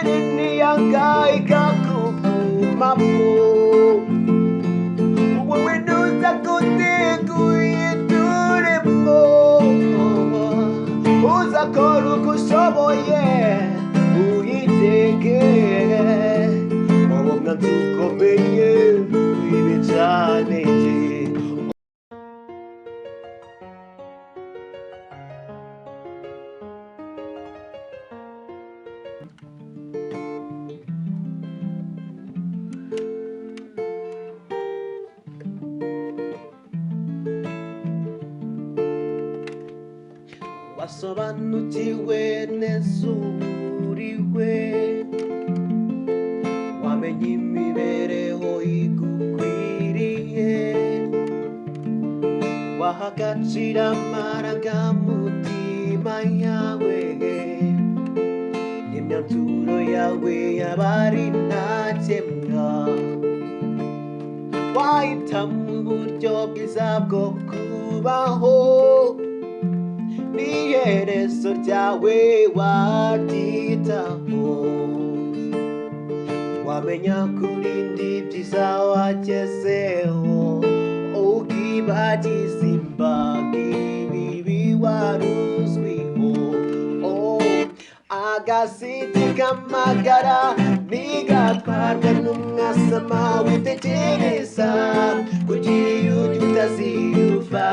Nihangaika kukumapo wewe ntuzakuteguyiduremo uzakora uko ushoboye uyitege wowe mwanzi ukomeye wibe cyane wasobanukiwe neza uriwe wamenye imibereho igukwiriye waha agaciro amarangamutima yawe imyanzuro yawe yabari ntakemwa wahitamo uburyo bwiza bwo kubaho n'iherezo ryawe waryitaho wamenya kurinda ibyiza wagezeho ukibagiza imbaga ibibi waruzwiho agasiti k'amagara ntigatwarwa n'umwasama witegereza kugira ujye utaziyuva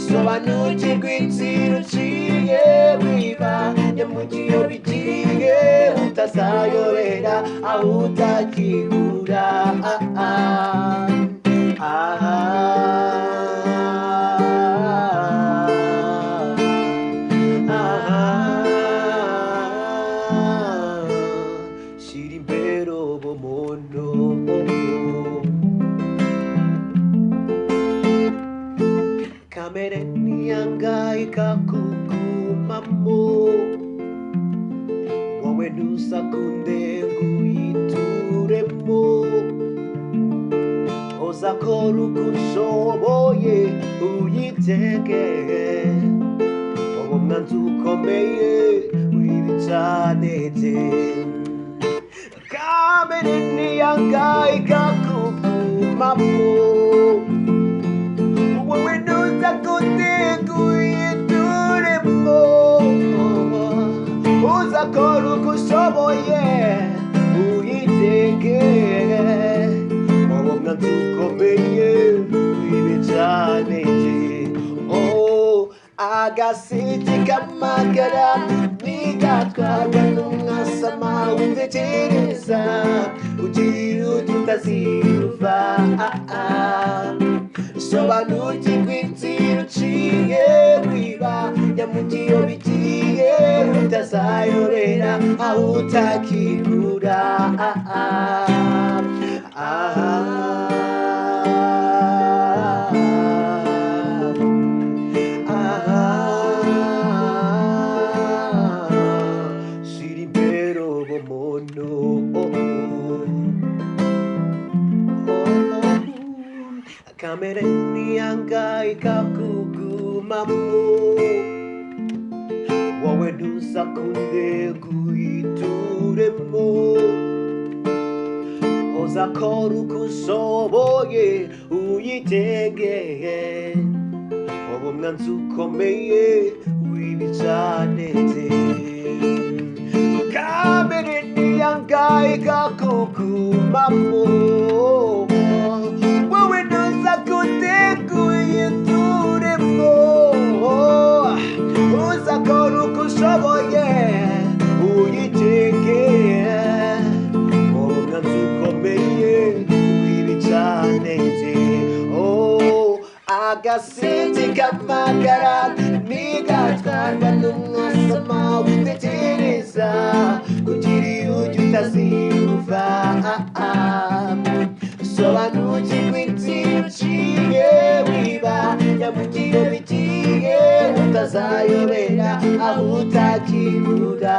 sobanukirwa inzira uciye wiba nyamugiyo bigiye utazayobera aho utakigura shira imbere ubumuntu kamere nihangaika kugumamo wowe ntuzakunde nguyituremo uzakora uko ushoboye uyitege wowe mwanzi ukomeye w'ibicanege kamere nihangaika kugumamo wowe ntuzakuteguyiduremo uzakora uko ushoboye uyitege wowe mwanzi ukomeye w'ibicanege agasiti k'amagara ntigatwarwa n'umwasama witegereza kugira ujye utaziyuva sobanukirwa inzira uciye wiba nyamugiyo bigiye utazayobera aho utakigura shira imbere ubumuntu kamere nihangaika kugumamo wowe ntuzakunde guhituremo uzakora uko ushoboye uyitege wowe mwanzi ukomeye w'ibicanege kamere nihangaika kugumamo wowe ntuzakuteguyiduremo uzakora uko ushoboye uyitege wowe mwanzi ukomeye w'ibicanege agasiti k'amagara ntigatwarwa n'umwasama witegereza kugira ujye utaziyuva sobanukirwa inzira uciye wiba nyamugiyo bigiye utazayobera aho utakigura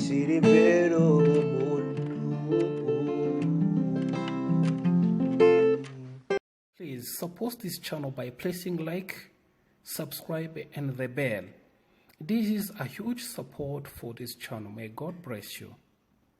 shira imbere ubumuntu Please support this channel by pressing like, subscribe, and the bell. This is a huge support for this channel. May God bless you.